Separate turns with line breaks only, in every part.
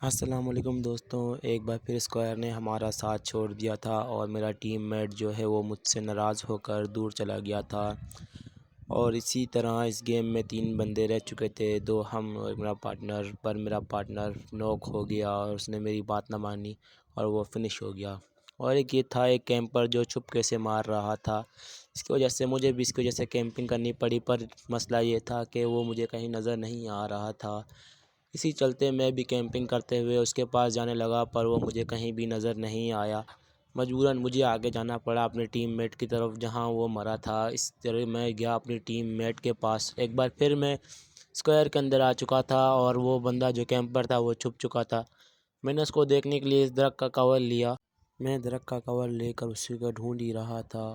السلام علیکم دوستوں، ایک بار پھر اسکوائر نے ہمارا ساتھ چھوڑ دیا تھا اور میرا ٹیم میٹ جو ہے وہ مجھ سے ناراض ہو کر دور چلا گیا تھا۔ اور اسی طرح اس گیم میں 3 بندے رہ چکے تھے، 2 ہم اور میرا پارٹنر نوک ہو گیا اور اس نے میری بات نہ مانی اور وہ فنش ہو گیا۔ اور ایک یہ تھا ایک کیمپر جو چھپکے سے مار رہا تھا، اس کی وجہ سے مجھے بھی اس کی وجہ سے کیمپنگ کرنی پڑی، پر مسئلہ یہ تھا کہ وہ مجھے کہیں نظر نہیں آ رہا تھا۔ اسی چلتے میں بھی کیمپنگ کرتے ہوئے اس کے پاس جانے لگا، پر وہ مجھے کہیں بھی نظر نہیں آیا۔ مجبوراً مجھے آگے جانا پڑا اپنے ٹیم میٹ کی طرف جہاں وہ مرا تھا۔ اس طرح میں گیا اپنی ٹیم میٹ کے پاس۔ ایک بار پھر میں اسکوائر کے اندر آ چکا تھا اور وہ بندہ جو کیمپر تھا وہ چھپ چکا تھا۔ میں نے اس کو دیکھنے کے لیے اس درخت کا کور لیا۔ میں درخت کا کور لے کر اسی کو ڈھونڈ ہی رہا تھا۔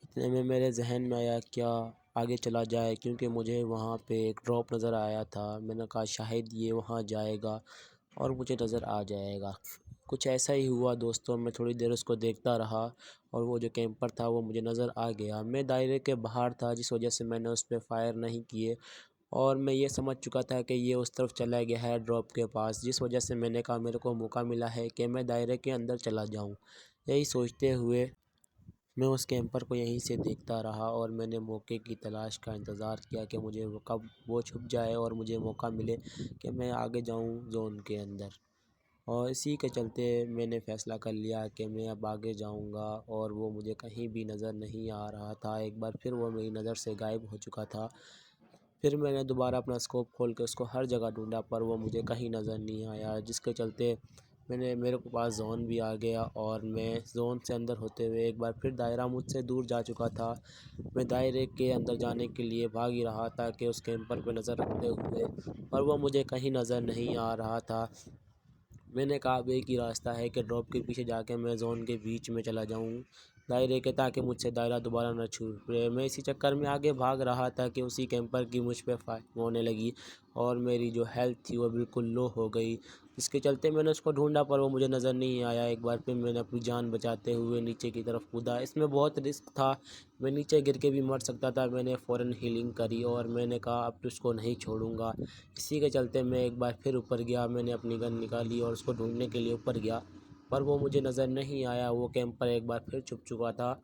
اتنے میں میرے ذہن میں آیا کیا آگے چلا جائے، کیونکہ مجھے وہاں پہ ایک ڈراپ نظر آیا تھا۔ میں نے کہا شاید یہ وہاں جائے گا اور مجھے نظر آ جائے گا۔ کچھ ایسا ہی ہوا دوستوں، میں تھوڑی دیر اس کو دیکھتا رہا اور وہ جو کیمپر تھا وہ مجھے نظر آ گیا۔ میں دائرے کے باہر تھا جس وجہ سے میں نے اس پہ فائر نہیں کیے، اور میں یہ سمجھ چکا تھا کہ یہ اس طرف چلا گیا ہے ڈراپ کے پاس، جس وجہ سے میں نے کہا میرے کو موقع ملا ہے کہ میں دائرے کے اندر چلا جاؤں۔ یہی سوچتے ہوئے میں اس کیمپر کو یہیں سے دیکھتا رہا اور میں نے موقع کی تلاش کا انتظار کیا کہ مجھے کب وہ چھپ جائے اور مجھے موقع ملے کہ میں آگے جاؤں زون کے اندر۔ اور اسی کے چلتے میں نے فیصلہ کر لیا کہ میں اب آگے جاؤں گا، اور وہ مجھے کہیں بھی نظر نہیں آ رہا تھا۔ ایک بار پھر وہ میری نظر سے غائب ہو چکا تھا۔ پھر میں نے دوبارہ اپنا اسکوپ کھول کے اس کو ہر جگہ ڈھونڈا، پر وہ مجھے کہیں نظر نہیں آیا، جس کے چلتے میرے پاس زون بھی آ گیا اور میں زون سے اندر ہوتے ہوئے ایک بار پھر دائرہ مجھ سے دور جا چکا تھا۔ میں دائرے کے اندر جانے کے لیے بھاگ ہی رہا تھا کہ اس کیمپر پہ نظر رکھتے ہوئے، پر وہ مجھے کہیں نظر نہیں آ رہا تھا۔ میں نے کہا اب ایک ہی راستہ ہے کہ ڈراپ کے پیچھے جا کے میں زون کے بیچ میں چلا جاؤں دائرے کے، تاکہ مجھ سے دائرہ دوبارہ نہ چھوٹے۔ میں اسی چکر میں آگے بھاگ رہا تھا کہ اسی کیمپر کی مجھ پہ فائر ہونے لگی اور میری جو ہیلتھ تھی وہ بالکل لو ہو گئی، جس کے چلتے میں نے اس کو ڈھونڈا پر وہ مجھے نظر نہیں آیا۔ ایک بار پھر میں نے اپنی جان بچاتے ہوئے نیچے کی طرف کودا۔ اس میں بہت رسک تھا، میں نیچے گر کے بھی مر سکتا تھا۔ میں نے فوراً ہیلنگ کری اور میں نے کہا اب تو اس کو نہیں چھوڑوں گا۔ اسی کے چلتے میں ایک بار پھر اوپر گیا، میں نے اپنی گن نکالی اور اس کو ڈھونڈنے کے لیے اوپر گیا، پر وہ مجھے نظر نہیں آیا۔ وہ کیمپر ایک بار پھر چھپ چکا تھا۔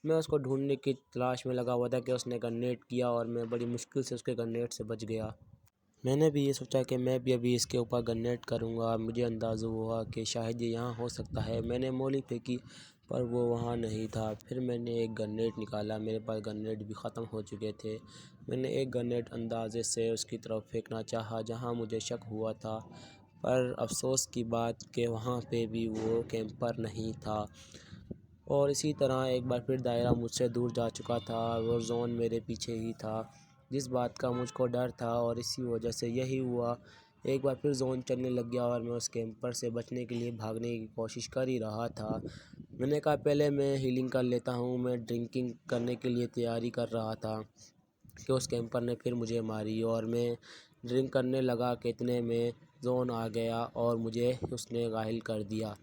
میں اس کو ڈھونڈنے کی تلاش میں لگا ہوا تھا کہ اس نے گرنیڈ کیا اور میں بڑی مشکل سے اس کے گرنیڈ سے بچ گیا۔ میں نے بھی یہ سوچا کہ میں بھی ابھی اس کے اوپر گرنیڈ کروں گا، مجھے اندازہ ہوا کہ شاید یہ یہاں ہو سکتا ہے۔ میں نے مولی پھینکی پر وہ وہاں نہیں تھا۔ پھر میں نے ایک گرنیڈ نکالا، میرے پاس گرنیڈ بھی ختم ہو چکے تھے۔ میں نے ایک گرنیڈ اندازے سے اس کی طرف پھینکنا چاہا جہاں مجھے شک ہوا تھا، پر افسوس کی بات کہ وہاں پہ بھی وہ کیمپر نہیں تھا۔ اور اسی طرح ایک بار پھر دائرہ مجھ سے دور جا چکا تھا، وہ زون میرے پیچھے ہی تھا، جس بات کا مجھ کو ڈر تھا، اور اسی وجہ سے یہی ہوا۔ ایک بار پھر زون چلنے لگ گیا اور میں اس کیمپر سے بچنے کے لیے بھاگنے کی کوشش کر ہی رہا تھا۔ میں نے کہا پہلے میں ہیلنگ کر لیتا ہوں، میں ڈرنکنگ کرنے کے لیے تیاری کر رہا تھا کہ اس کیمپر نے پھر مجھے ماری، اور میں ڈرنک کرنے لگا کہ اتنے میں زون آ گیا اور مجھے اس نے گھائل کر دیا۔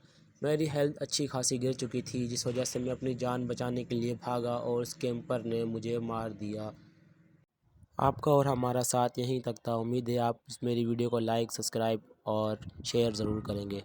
میری ہیلتھ اچھی خاصی گر چکی تھی، جس وجہ سے میں اپنی جان بچانے کے لیے بھاگا اور اس کیمپر نے مجھے مار دیا۔ آپ کا اور ہمارا ساتھ یہیں تک تھا۔ امید ہے آپ میری ویڈیو کو لائک، سبسکرائب اور شیئر ضرور کریں گے۔